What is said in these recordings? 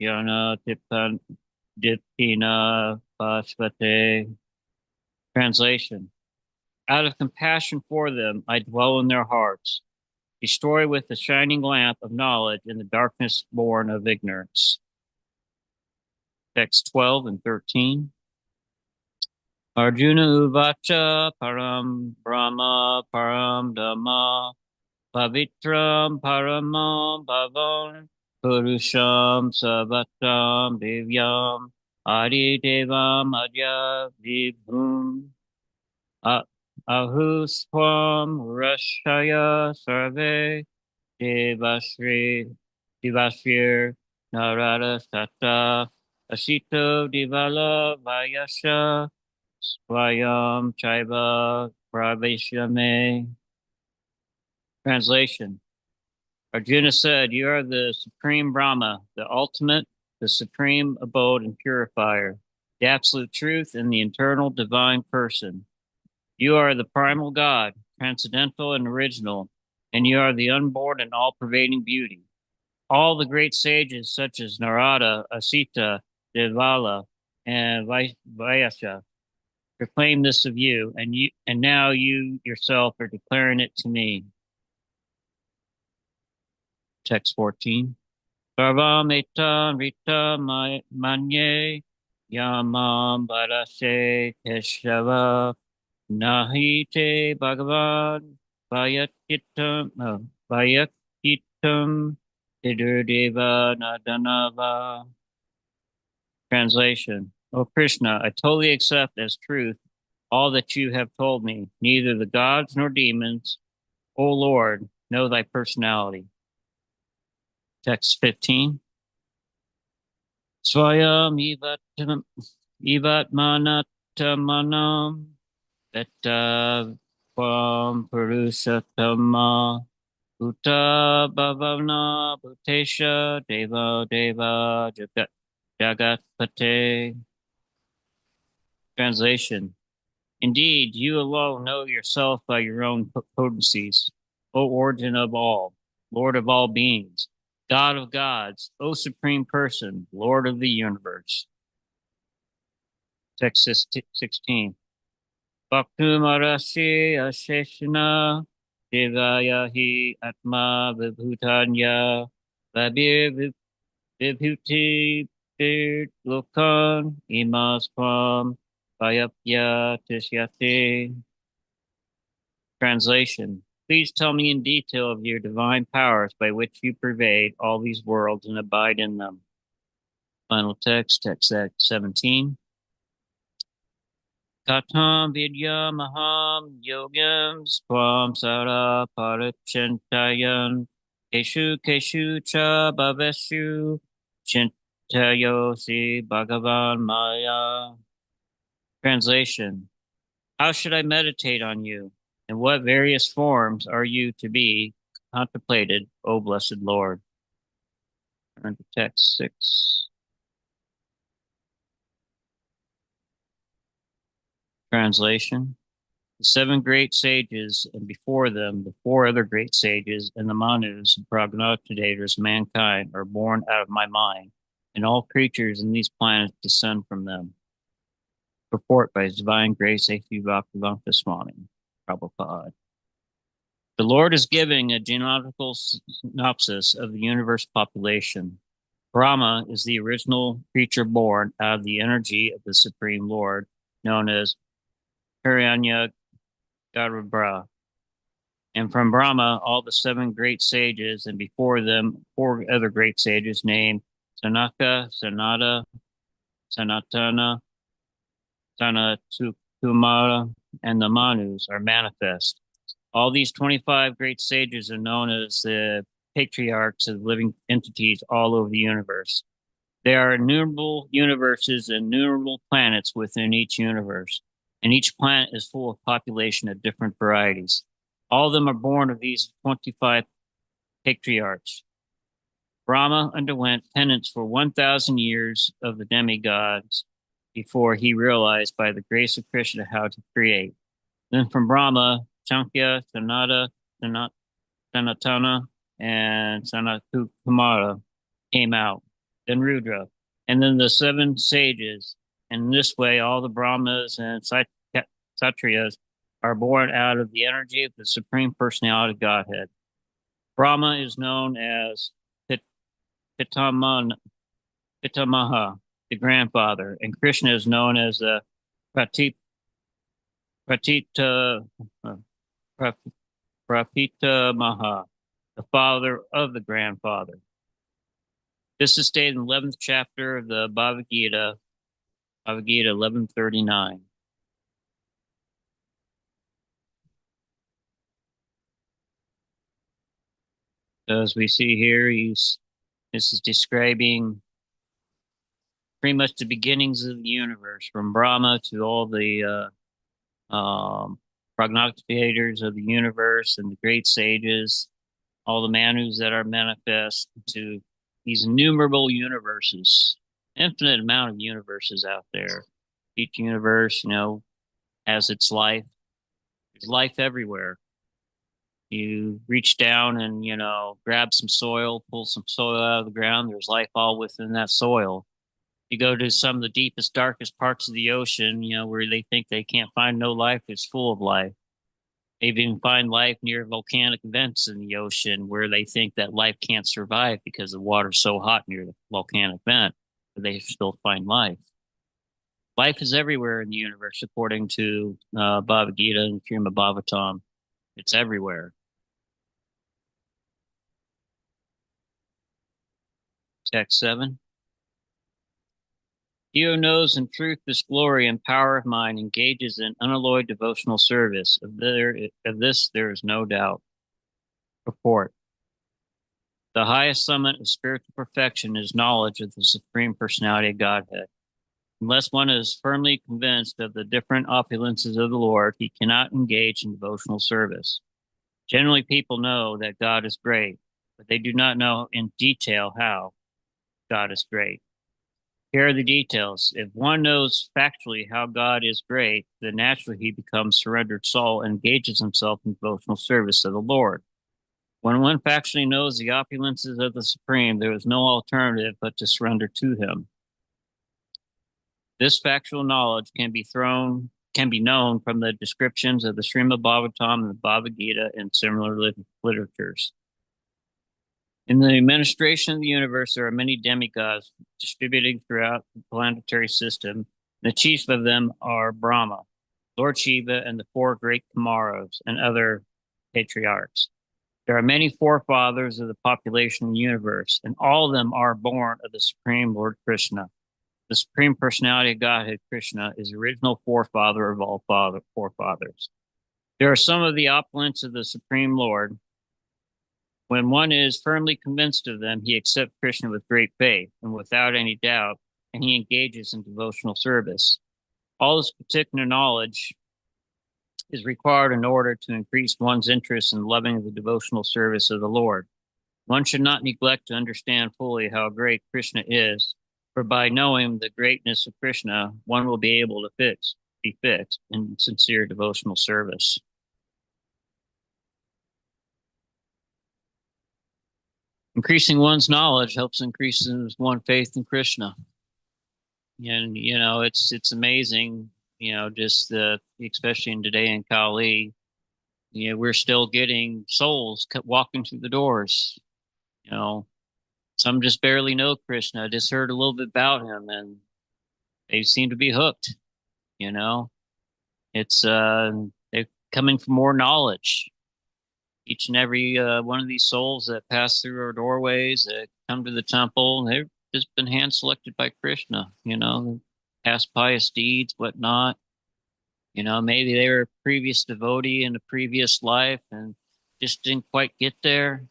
Yana Dipina Pasvate. Translation. Out of compassion for them, I dwell in their hearts. Destroy with the shining lamp of knowledge in the darkness born of ignorance. Text 12 and 13. Arjuna Uvacha Param Brahma Param Dhamma Pavitram Paramam Bhavan Purusham Savatam Divyam Adi Devam Adya Vibhum Ahuswam Rashaya Sarve Devashrir Narada Sata Asito Divala Vayasha Swayam Chaiva Praveshame. Translation. Arjuna said, You are the supreme Brahma, the ultimate, the supreme abode and purifier, the absolute truth and the eternal divine person. You are the primal God, transcendental and original, and you are the unborn and all-pervading beauty. All the great sages such as Narada, Asita, Devala, and Vyasa proclaim this of you, and now you yourself are declaring it to me. Text 14. Sarvam etam rita manye yamam barase keshava nahite bhagavan vayakitam idurdeva nadanava. Translation. O Krishna, I totally accept as truth all that you have told me. Neither the gods nor demons, O Lord, know thy personality. Text 15. Swayam ivatmanatamanam betta kvam purushatama uta bhavana bhutesha deva deva jagatpate. Translation. Indeed, you alone know yourself by your own potencies, O origin of all, Lord of all beings, God of gods, O Supreme Person, Lord of the universe. Text 16. Bhaktumarashi asheshana devayahi atma vibhutanya vabir vibhuti lokan imaspam vayapya tishyate. Translation. Please tell me in detail of your divine powers by which you pervade all these worlds and abide in them. Final text, text 17. Katam vidya maham yogam swam sara parichintayan keshu cha bhaveshu chintayosi bhagavan maya. Translation. How should I meditate on you? In what various forms are you to be contemplated, O blessed Lord? Turn to text 6. Translation. The 7 great sages, and before them the 4 other great sages, and the Manus and prognostitators of mankind are born out of my mind, and all creatures in these planets descend from them. Purport by His Divine Grace A.C. Bhaktivedanta Swami Prabhupada. The Lord is giving a genealogical synopsis of the universe population. Brahma is the original creature born out of the energy of the Supreme Lord, known as Hiranya Garbha. And from Brahma, all the 7 great sages, and before them 4 other great sages named Sanaka, Sanada, Sanatana, Sanatakumara, and the Manus are manifest. All these 25 great sages are known as the patriarchs of living entities all over the universe. There are innumerable universes and innumerable planets within each universe, and each planet is full of population of different varieties. All of them are born of these 25 patriarchs. Brahma underwent penance for 1,000 years of the demigods before he realized by the grace of Krishna how to create. Then from Brahma, Shankya, Sanada, Sanatana, and Sanatakumara came out. then Rudra, and then the seven sages. And in this way, all the Brahmas and Kshatriyas are born out of the energy of the Supreme Personality of Godhead. Brahma is known as Pitamaha, Pitamaha, the grandfather, and Krishna is known as the Pratit, Pratita, uh, Prapitamaha, the father of the grandfather. This is stated in the 11th chapter of the Bhagavad Gita, 1139. So as we see here, this is describing pretty much the beginnings of the universe, from Brahma to all the prognosticators of the universe and the great sages, all the Manus that are manifest, to these innumerable universes, infinite amount of universes out there. Each universe, has its life. There's life everywhere. You reach down and, grab some soil, pull some soil out of the ground. There's life all within that soil. You go to some of the deepest, darkest parts of the ocean, where they think they can't find no life, it's full of life. They even find life near volcanic vents in the ocean where they think that life can't survive because the water's so hot near the volcanic vent, but they still find life. Life is everywhere in the universe, according to Bhagavad Gita and Srimad Bhagavatam. It's everywhere. Text 7. He who knows in truth this glory and power of mine engages in unalloyed devotional service. Of this there is no doubt. Purport. The highest summit of spiritual perfection is knowledge of the Supreme Personality of Godhead. Unless one is firmly convinced of the different opulences of the Lord, he cannot engage in devotional service. Generally, people know that God is great, but they do not know in detail how God is great. Here are the details. If one knows factually how God is great, then naturally he becomes surrendered soul and engages himself in devotional service of the Lord. When one factually knows the opulences of the Supreme, there is no alternative but to surrender to him. This factual knowledge can be known from the descriptions of the Srimad Bhagavatam and the Bhagavad Gita and similar literatures. In the administration of the universe, there are many demigods distributed throughout the planetary system. The chief of them are Brahma, Lord Shiva, and the four great Kumaras and other patriarchs. There are many forefathers of the population of the universe, and all of them are born of the Supreme Lord Krishna. The Supreme Personality of Godhead, Krishna, is the original forefather of all forefathers. There are some of the opulence of the Supreme Lord. When one is firmly convinced of them, he accepts Krishna with great faith and without any doubt, and he engages in devotional service. All this particular knowledge is required in order to increase one's interest in loving the devotional service of the Lord. One should not neglect to understand fully how great Krishna is, for by knowing the greatness of Krishna, one will be able to be fixed in sincere devotional service. Increasing one's knowledge helps increase one's faith in Krishna. And, it's amazing, just especially in today in Kali, we're still getting souls walking through the doors. Some just barely know Krishna, just heard a little bit about him, and they seem to be hooked. It's they're coming for more knowledge. Each and every one of these souls that pass through our doorways, that come to the temple, they've just been hand selected by Krishna, past pious deeds, whatnot. Maybe they were a previous devotee in a previous life and just didn't quite get there.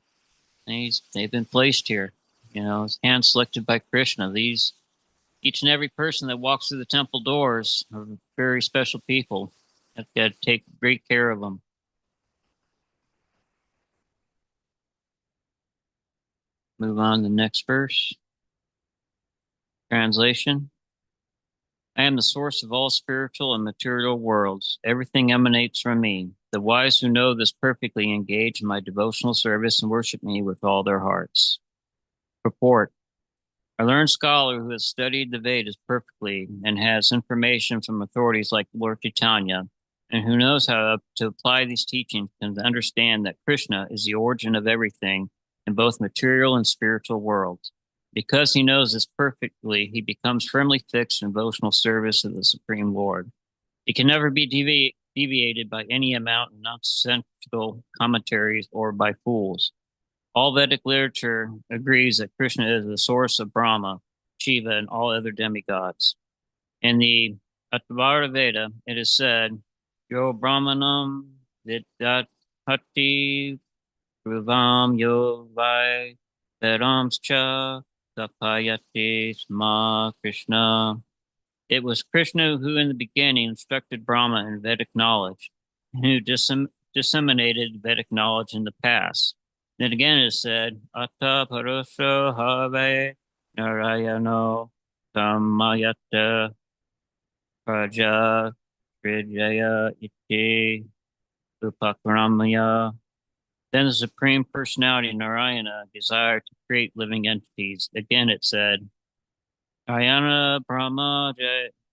They've been placed here, hand selected by Krishna. Each and every person that walks through the temple doors are very special people. Have got to take great care of them. Move on to the next verse. Translation. I am the source of all spiritual and material worlds. Everything emanates from me. The wise who know this perfectly engage in my devotional service and worship me with all their hearts. Purport. A learned scholar who has studied the Vedas perfectly and has information from authorities like Lord Chaitanya, and who knows how to apply these teachings can understand that Krishna is the origin of everything in both material and spiritual worlds. Because he knows this perfectly, he becomes firmly fixed in devotional service of the Supreme Lord. It can never be deviated by any amount of nonsensical commentaries or by fools. All Vedic literature agrees that Krishna is the source of Brahma, Shiva, and all other demigods. In the Atharvaveda Veda, it is said, Yo Brahmanam Vidyat Ruvam Yo Vai Vedamscha Tapayati Sma Krishna. It was Krishna who in the beginning instructed Brahma in Vedic knowledge, and who disseminated Vedic knowledge in the past. Then again it is said, Atta Parosho Have Narayano Samayata Praja Trijaya Iti Upakramaya. Then the Supreme Personality Narayana desired to create living entities. Again it said, Ayana Brahma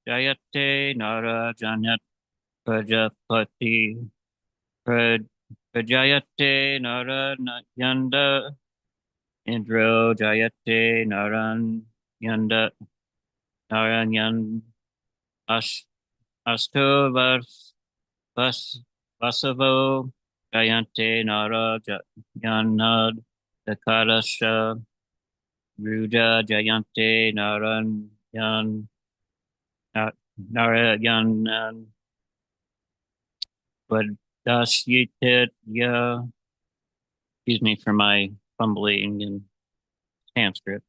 Jayate Nara Janat Prajapati Prajayate Nara Yanda Indro Jayate Naran Yanda Naran Yan Ash Asto Vasavo Jayante Nara Yanad Dakarasha Ruja Jayante Naran Yan Narayan Vadashyitya. Excuse me for my fumbling in Sanskrit.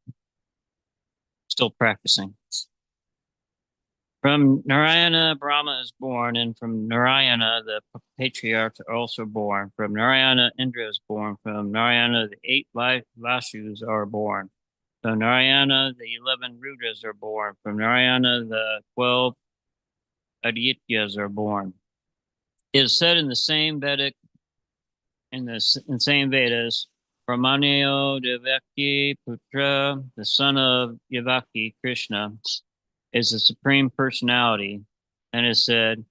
Still practicing. From Narayana, Brahma is born, and from Narayana, the patriarchs are also born. From Narayana, Indra is born. From Narayana, the 8 Vashus are born. From Narayana, the 11 Rudras are born. From Narayana, the 12 Adityas are born. It is said in the same same Vedas, Brahmaneo Devaki Putra, the son of Yavaki, Krishna, is the supreme personality, and is said,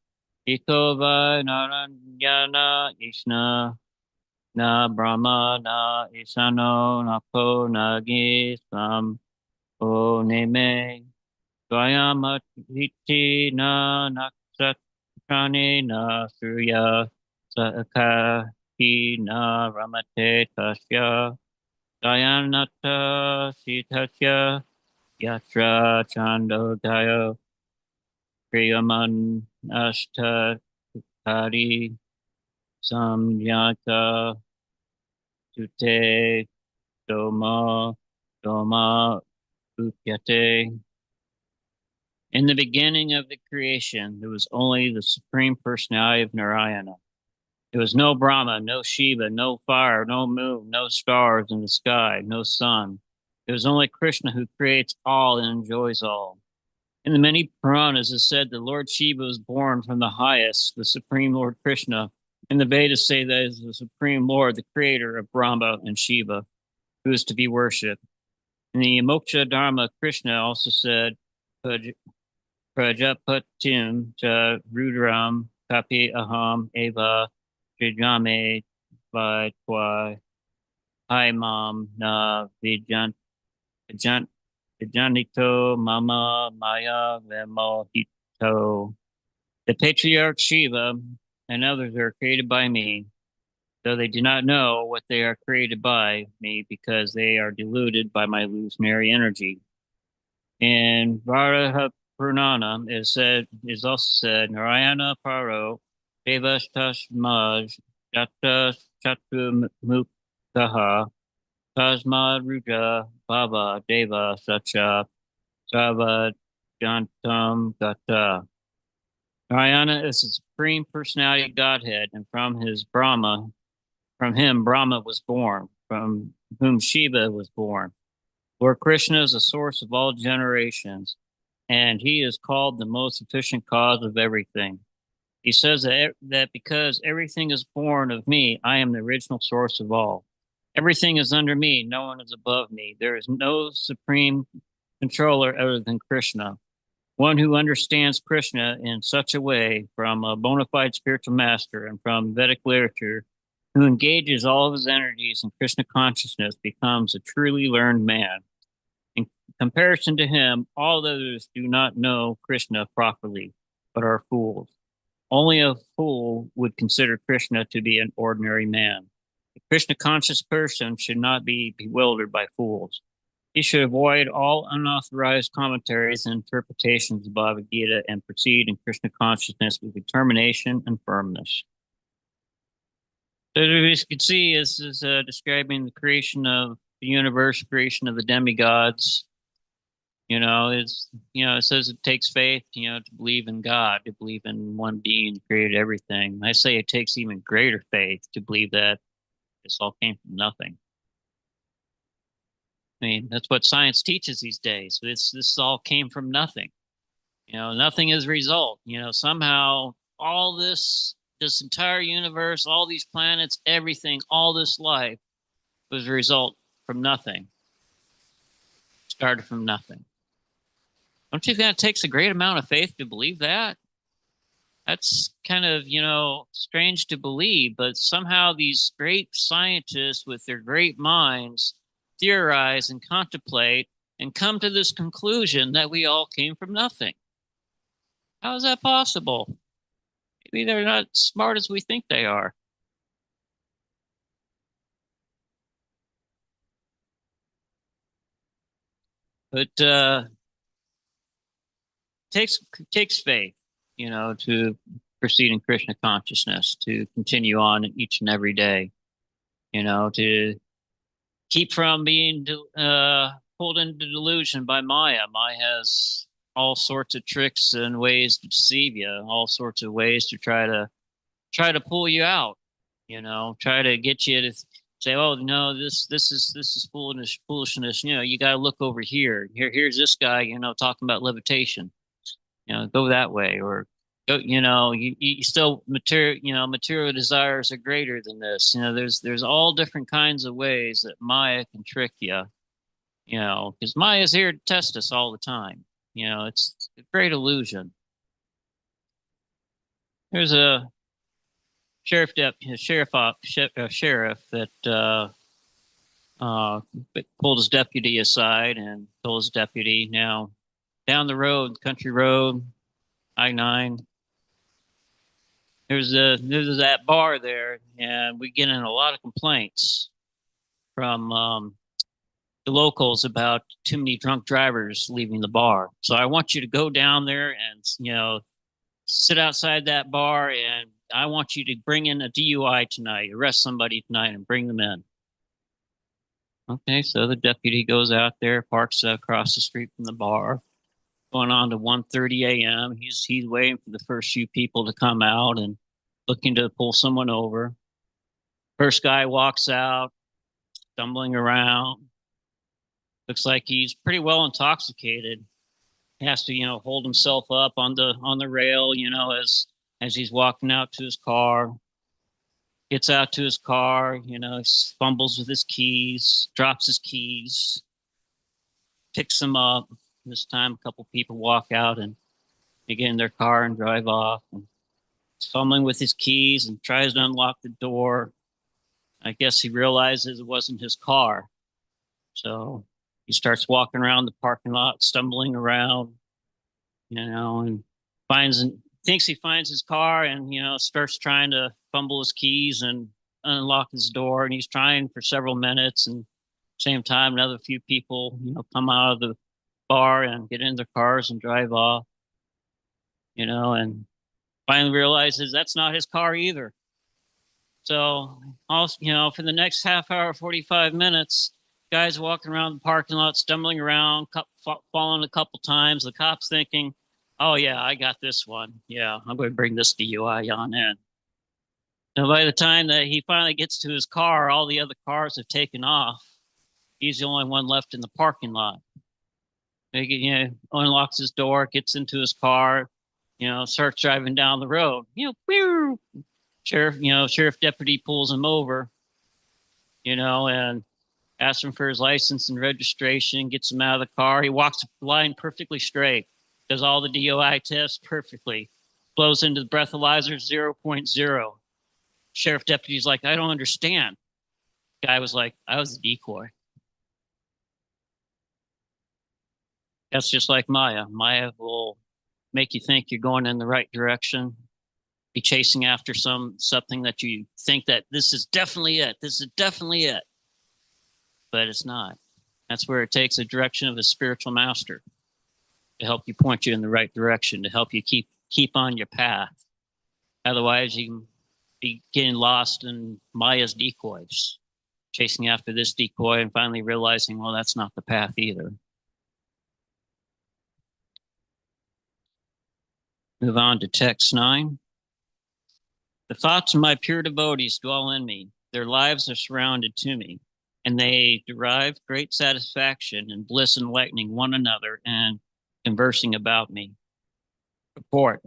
Iko vai naranyana Ishna na Brahma na Isano na po nagi sam o neme Dvayamati na naksatrani na surya sakaki na ramate tasya dayanata sitasya yatra chandodaya priyaman ashta kari samyata tute doma doma upyate. In the beginning of the creation, there was only the Supreme Personality of Narayana. There was no Brahma, no Shiva, no fire, no moon, no stars in the sky, no sun. There was only Krishna who creates all and enjoys all. In the many Puranas, it is said that Lord Shiva was born from the highest, the Supreme Lord Krishna. And the Vedas say that is the Supreme Lord, the creator of Brahma and Shiva, who is to be worshipped. In the Moksha Dharma, Krishna also said, Prajapatim cha Rudram kapi aham eva trijame vaitwai haimam na vijanito mama maya vemohito. The patriarch Shiva and others are created by me, though they do not know what they are created by me because they are deluded by my illusionary energy. In Varaha Purnana is also said Narayana Paro Devastasmaj Jata Chatu Muktaha Tasmad Ruja Baba Deva Sacha Sava Jantam Gata. Narayana is the supreme personality of Godhead, and from him Brahma was born, from whom Shiva was born. Lord Krishna is the source of all generations, and he is called the most efficient cause of everything. He says that because everything is born of me, I am the original source of all. Everything is under me, no one is above me. There is no supreme controller other than Krishna. One who understands Krishna in such a way from a bona fide spiritual master and from Vedic literature, who engages all of his energies in Krishna consciousness, becomes a truly learned man. In comparison to him, all others do not know Krishna properly, but are fools. Only a fool would consider Krishna to be an ordinary man. A Krishna conscious person should not be bewildered by fools. He should avoid all unauthorized commentaries and interpretations of Bhagavad Gita and proceed in Krishna consciousness with determination and firmness. So as you can see, this is describing the creation of the universe, creation of the demigods. It says it takes faith, to believe in God, to believe in one being who created everything. I say it takes even greater faith to believe that this all came from nothing. I mean, that's what science teaches these days. This all came from nothing. Nothing is a result. Somehow all this entire universe, all these planets, everything, all this life was a result from nothing. Started from nothing. Don't you think it takes a great amount of faith to believe that? That's kind of, strange to believe, but somehow these great scientists with their great minds theorize and contemplate and come to this conclusion that we all came from nothing. How is that possible? Maybe they're not as smart as we think they are. But takes faith, to proceed in Krishna consciousness, to continue on each and every day, to keep from being pulled into delusion by Maya. Maya has all sorts of tricks and ways to deceive you, all sorts of ways to try to pull you out, try to get you to say, oh no, this is foolishness. You got to look over here. Here's this guy, talking about levitation. Go that way, or go. You still material desires are greater than this. There's all different kinds of ways that Maya can trick you. Because Maya's here to test us all the time. It's a great illusion. There's a sheriff that pulled his deputy aside and told his deputy, now down the road, country road, I-9, there's that bar there, and we get in a lot of complaints from the locals about too many drunk drivers leaving the bar. So I want you to go down there and sit outside that bar, and I want you to bring in a DUI tonight, arrest somebody tonight, and bring them in. Okay, so the deputy goes out there, parks across the street from the bar, going on to 1:30 a.m. He's waiting for the first few people to come out and looking to pull someone over. First guy walks out, stumbling around. Looks like he's pretty well intoxicated. He has to, hold himself up on the rail, as he's walking out to his car. Gets out to his car, fumbles with his keys, drops his keys, picks them up. This time, a couple people walk out and they get in their car and drive off. And he's fumbling with his keys and tries to unlock the door. I guess he realizes it wasn't his car. So he starts walking around the parking lot, stumbling around, and thinks he finds his car and, starts trying to fumble his keys and unlock his door. And he's trying for several minutes. And same time, another few people, come out of the bar and get in their cars and drive off, and finally realizes that's not his car either. So, also, for the next half hour, 45 minutes, guys walking around the parking lot, stumbling around, falling a couple times. The cop's thinking, oh, yeah, I got this one. Yeah, I'm going to bring this DUI on in. And by the time that he finally gets to his car, all the other cars have taken off. He's the only one left in the parking lot. He unlocks his door, gets into his car, starts driving down the road. Sheriff deputy pulls him over, and asks him for his license and registration, gets him out of the car. He walks the line perfectly straight, does all the DOI tests perfectly, blows into the breathalyzer 0.0. Sheriff deputy's like, I don't understand. Guy was like, I was a decoy. That's just like Maya. Maya will make you think you're going in the right direction, be chasing after something that you think that this is definitely it. This is definitely it. But it's not. That's where it takes the direction of a spiritual master to help you point you in the right direction, to help you keep on your path. Otherwise, you can be getting lost in Maya's decoys, chasing after this decoy and finally realizing, well, that's not the path either. Move on to text 9. The thoughts of my pure devotees dwell in me. Their lives are surrounded to me, and they derive great satisfaction and bliss in enlightening one another and conversing about me. Report.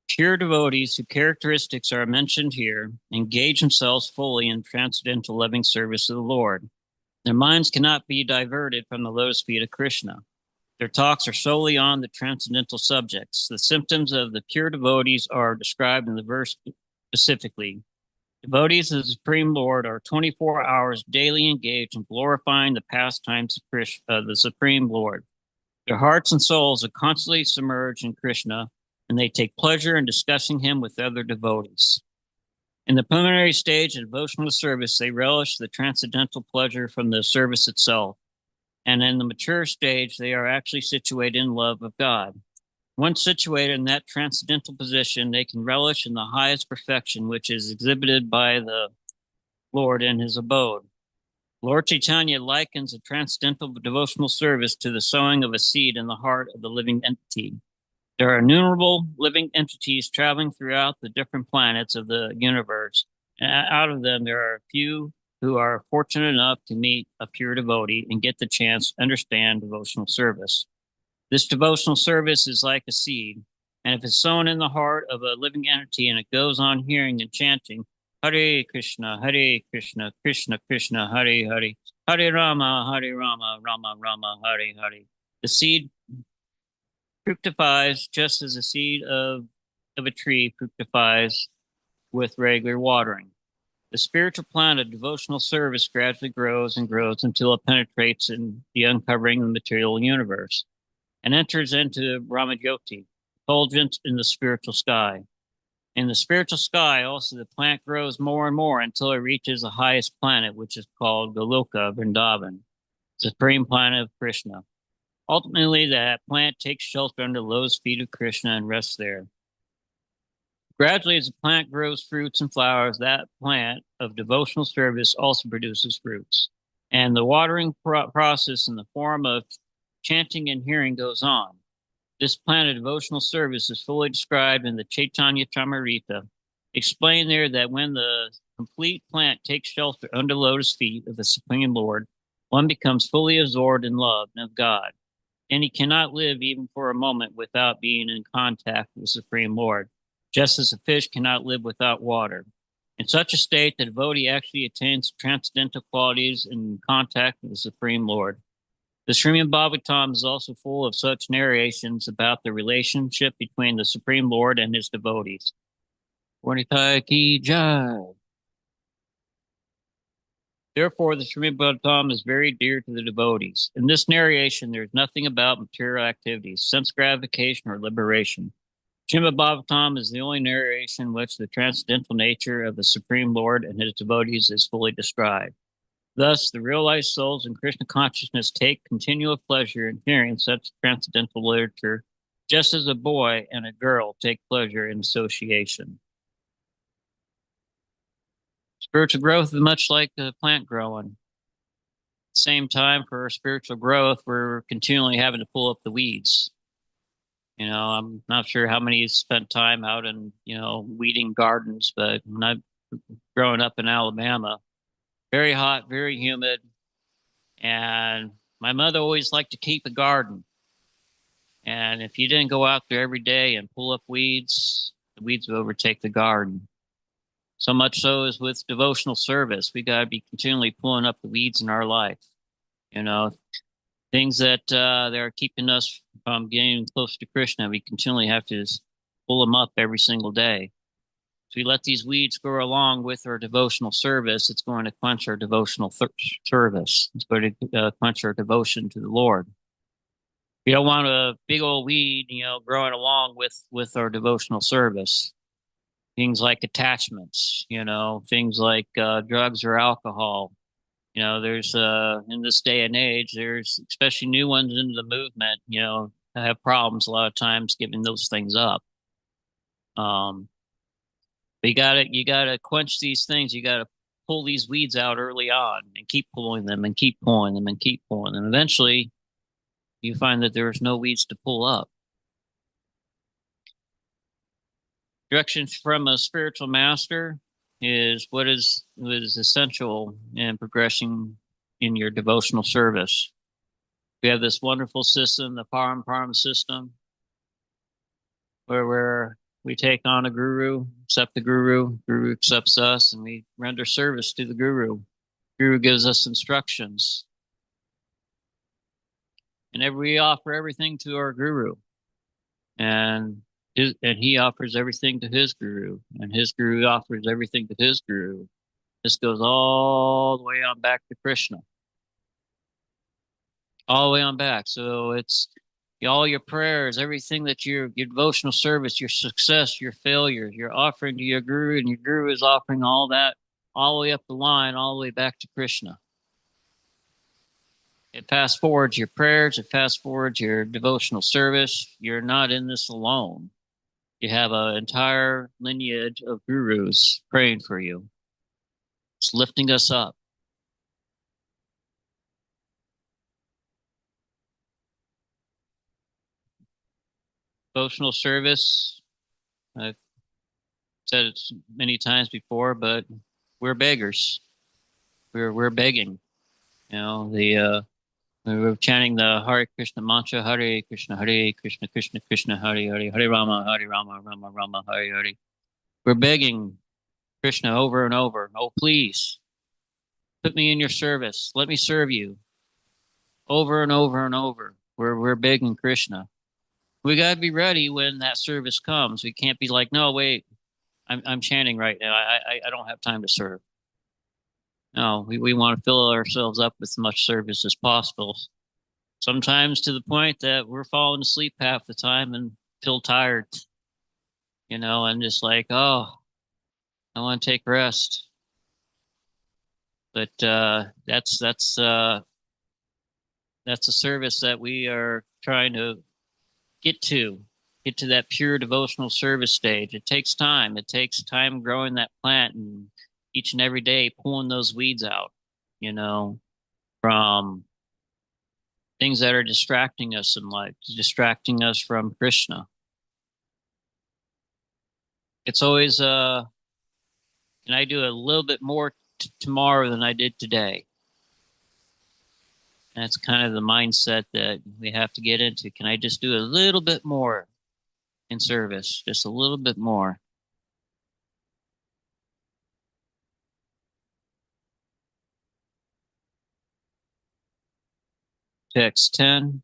Pure devotees whose characteristics are mentioned here engage themselves fully in transcendental loving service of the Lord. Their minds cannot be diverted from the lotus feet of Krishna. Their talks are solely on the transcendental subjects. The symptoms of the pure devotees are described in the verse specifically. Devotees of the Supreme Lord are 24 hours daily engaged in glorifying the pastimes of the Supreme Lord. Their hearts and souls are constantly submerged in Krishna, and they take pleasure in discussing him with other devotees. In the preliminary stage of devotional service, they relish the transcendental pleasure from the service itself. And in the mature stage, they are actually situated in love of God. Once situated in that transcendental position, they can relish in the highest perfection, which is exhibited by the Lord in his abode. Lord Chaitanya likens a transcendental devotional service to the sowing of a seed in the heart of the living entity. There are innumerable living entities traveling throughout the different planets of the universe, and out of them there are a few who are fortunate enough to meet a pure devotee and get the chance to understand devotional service. This devotional service is like a seed, and if it's sown in the heart of a living entity and it goes on hearing and chanting, Hare Krishna, Krishna Krishna, Hare Hare, Hare Rama, Rama Rama, Hare Hare. The seed fructifies just as the seed of a tree fructifies with regular watering. The spiritual plant of devotional service gradually grows and grows until it penetrates in the uncovering of the material universe and enters into Brahmajyoti, effulgence in the spiritual sky. In the spiritual sky, also, the plant grows more and more until it reaches the highest planet, which is called Goloka Vrindavan, the supreme planet of Krishna. Ultimately, that plant takes shelter under the lotus feet of Krishna and rests there. Gradually, as the plant grows fruits and flowers, that plant of devotional service also produces fruits. And the watering process in the form of chanting and hearing goes on. This plant of devotional service is fully described in the Chaitanya Charitamrita. Explained there that when the complete plant takes shelter under the lotus feet of the Supreme Lord, one becomes fully absorbed in love of God. And he cannot live even for a moment without being in contact with the Supreme Lord, just as a fish cannot live without water. In such a state, the devotee actually attains transcendental qualities in contact with the Supreme Lord. The Srimad Bhagavatam is also full of such narrations about the relationship between the Supreme Lord and his devotees. Varnitai ki jai. Therefore, the Srimad Bhagavatam is very dear to the devotees. In this narration, there is nothing about material activities, sense gratification, or liberation. Srimad Bhagavatam is the only narration in which the transcendental nature of the Supreme Lord and his devotees is fully described. Thus, the realized souls in Krishna consciousness take continual pleasure in hearing such transcendental literature, just as a boy and a girl take pleasure in association. Spiritual growth is much like the plant growing. At the same time, for spiritual growth, we're continually having to pull up the weeds. You know, I'm not sure how many spent time out in, weeding gardens, but when I've growing up in Alabama, very hot, very humid. And my mother always liked to keep a garden. And if you didn't go out there every day and pull up weeds, the weeds would overtake the garden. So much so is with devotional service. We got to be continually pulling up the weeds in our life. You know, things that are keeping us from getting close to Krishna. We continually have to just pull them up every single day. If we let these weeds grow along with our devotional service, it's going to quench our devotional service. It's going to quench our devotion to the Lord. We don't want a big old weed, growing along with our devotional service. Things like attachments, things like drugs or alcohol. There's in this day and age, there's especially new ones into the movement, have problems a lot of times giving those things up. But you gotta quench these things. You gotta pull these weeds out early on and keep pulling them and keep pulling them and keep pulling them. Eventually, you find that there's no weeds to pull up. Direction from a spiritual master is what is essential in progressing in your devotional service. We have this wonderful system, the Param system, where we take on a guru, accept the guru accepts us, and we render service to the guru. Guru gives us instructions. And we offer everything to our guru. And he offers everything to his guru, and his guru offers everything to his guru. This goes all the way on back to Krishna. All the way on back. So it's all your prayers, everything that your devotional service, your success, your failures, you're offering to your guru, and your guru is offering all that all the way up the line, all the way back to Krishna. It fast forwards your prayers, it fast forwards your devotional service. You're not in this alone. You have an entire lineage of gurus praying for you. It's lifting us up. Devotional service, I've said it many times before, but we're beggars. We're begging. We were chanting the Hare Krishna mantra, Hare Krishna, Krishna Krishna, Hare Rama, Rama Rama, Hare Hare. We're begging Krishna over and over. Oh, please, put me in your service. Let me serve you. Over and over and over. We're begging Krishna. We got to be ready when that service comes. We can't be like, no, wait, I'm chanting right now. I don't have time to serve. No, we want to fill ourselves up with as much service as possible. Sometimes to the point that we're falling asleep half the time and feel tired, and just like, oh, I want to take rest. But that's a service that we are trying to get to that pure devotional service stage. It takes time. It takes time growing that plant and each and every day pulling those weeds out, from things that are distracting us in life, distracting us from Krishna. It's always, can I do a little bit more tomorrow than I did today? And that's kind of the mindset that we have to get into. Can I just do a little bit more in service? Just a little bit more. Text 10.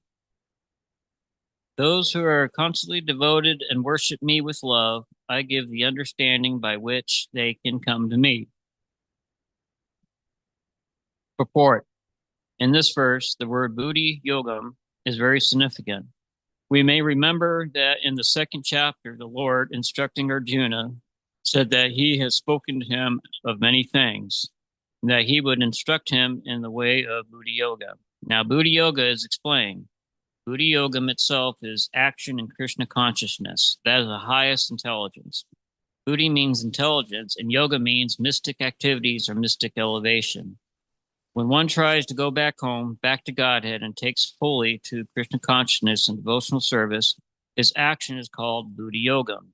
Those who are constantly devoted and worship me with love, I give the understanding by which they can come to me. Purport. In this verse, the word buddhi yogam is very significant. We may remember that in the second chapter, the Lord, instructing Arjuna, said that he has spoken to him of many things, and that he would instruct him in the way of buddhi yoga. Now, buddhi yoga is explained. Buddhi yogam itself is action in Krishna consciousness. That is the highest intelligence. Buddhi means intelligence, and yoga means mystic activities or mystic elevation. When one tries to go back home, back to Godhead, and takes fully to Krishna consciousness and devotional service, his action is called buddhi yogam.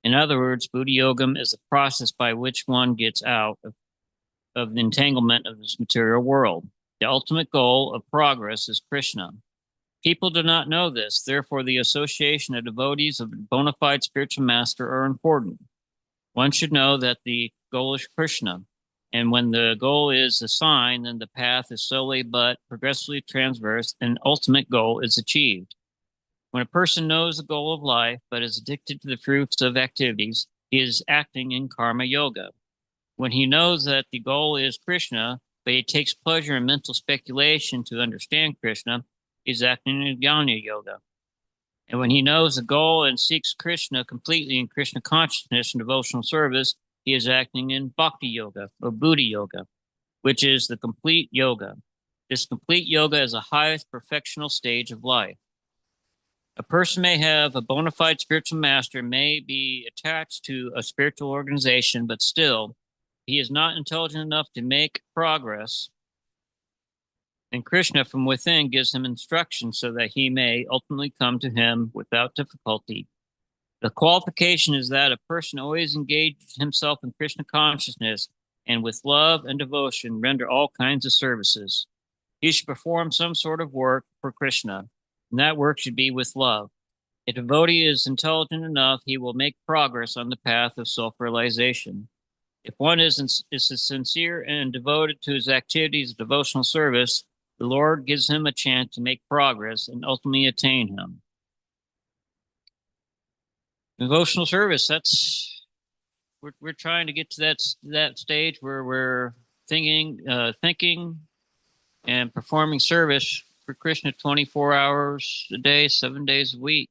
In other words, buddhi yogam is the process by which one gets out of the entanglement of this material world. The ultimate goal of progress is Krishna. People do not know this, therefore the association of devotees of a bona fide spiritual master are important. One should know that the goal is Krishna. And when the goal is the sign, then the path is slowly but progressively transverse, and ultimate goal is achieved. When a person knows the goal of life but is addicted to the fruits of activities, he is acting in karma yoga. When he knows that the goal is Krishna, but he takes pleasure in mental speculation to understand Krishna, he's acting in jnana yoga. And when he knows the goal and seeks Krishna completely in Krishna consciousness and devotional service, he is acting in bhakti yoga or buddhi yoga, which is the complete yoga. This complete yoga is the highest perfectional stage of life. A person may have a bona fide spiritual master, may be attached to a spiritual organization, but still, he is not intelligent enough to make progress. And Krishna from within gives him instruction so that he may ultimately come to him without difficulty. The qualification is that a person always engages himself in Krishna consciousness and with love and devotion render all kinds of services. He should perform some sort of work for Krishna, and that work should be with love. If a devotee is intelligent enough, he will make progress on the path of self-realization. If one is sincere and devoted to his activities of devotional service, the Lord gives him a chance to make progress and ultimately attain him. Devotional service, that's we're trying to get to that stage where we're thinking and performing service for Krishna 24 hours a day, 7 days a week.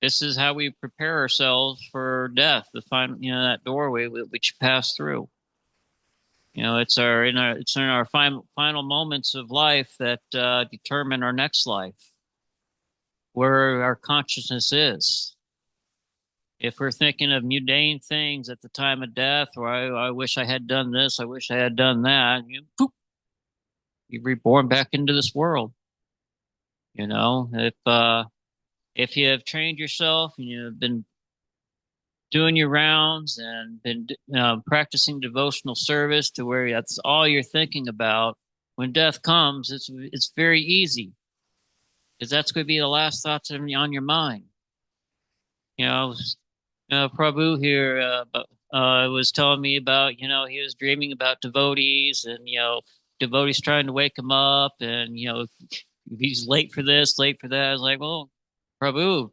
This is how we prepare ourselves for death, the final, that doorway which you pass through. It's in our final moments of life that determine our next life, where our consciousness is. If we're thinking of mundane things at the time of death, or I wish I had done this, I wish I had done that, you're reborn back into this world. If you have trained yourself and you've been doing your rounds and been practicing devotional service to where that's all you're thinking about, when death comes, it's very easy because that's going to be the last thoughts on your mind. Prabhu here was telling me about, he was dreaming about devotees and, devotees trying to wake him up and, he's late for this, late for that. I was like, well, Prabhu,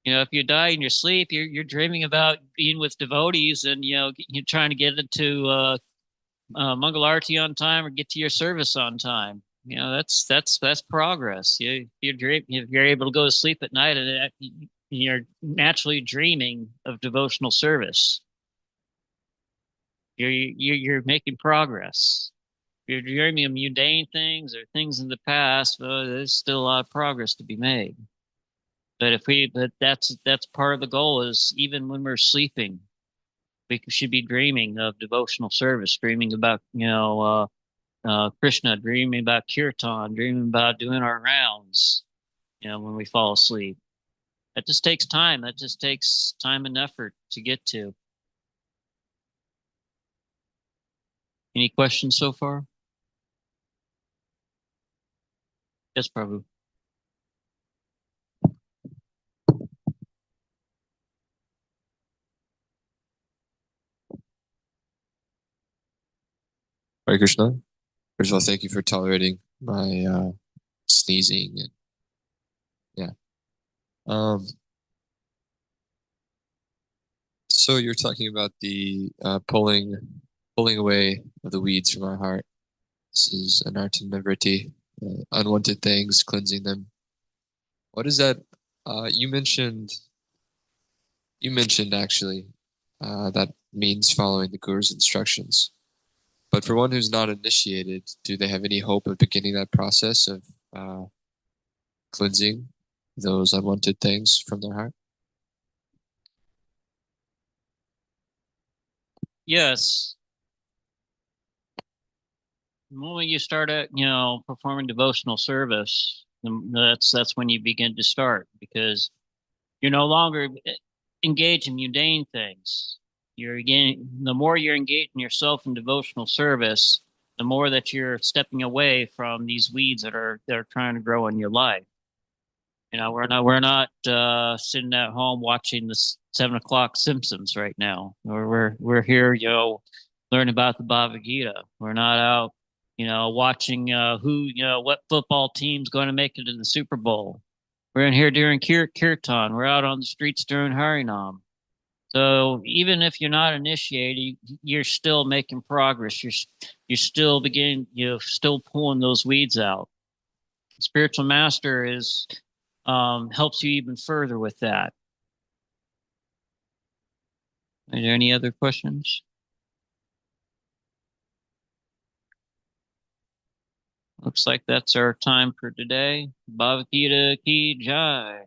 if you die in your sleep, you're dreaming about being with devotees and, you're trying to get into Mangalarti on time or get to your service on time. That's progress. If you're able to go to sleep at night and you're naturally dreaming of devotional service. You're making progress. If you're dreaming of mundane things or things in the past, well, there's still a lot of progress to be made. But that's part of the goal is even when we're sleeping, we should be dreaming of devotional service, dreaming about Krishna, dreaming about kirtan, dreaming about doing our rounds. When we fall asleep. That just takes time. That just takes time and effort to get to. Any questions so far? Yes, Prabhu. Hare Krishna. First of all, thank you for tolerating my sneezing and yeah. So you're talking about the pulling away of the weeds from our heart. This is anartha nivritti, unwanted things, cleansing them. What is that? You mentioned actually that means following the Guru's instructions. But for one who's not initiated, do they have any hope of beginning that process of cleansing those unwanted things from their heart? Yes. The moment you start performing devotional service, that's when you begin to start because you're no longer engaged in mundane things. The more you're engaging yourself in devotional service, the more that you're stepping away from these weeds that are trying to grow in your life. We're not sitting at home watching the 7 o'clock Simpsons right now. We're here, learning about the Bhagavad Gita. We're not out, watching what football team's going to make it in the Super Bowl. We're in here during kirtan. We're out on the streets during Harinam. So even if you're not initiated, you're still making progress. You're still beginning, still pulling those weeds out. Spiritual master is helps you even further with that. Are there any other questions? Looks like that's our time for today. Bhagavad Gita ki jai.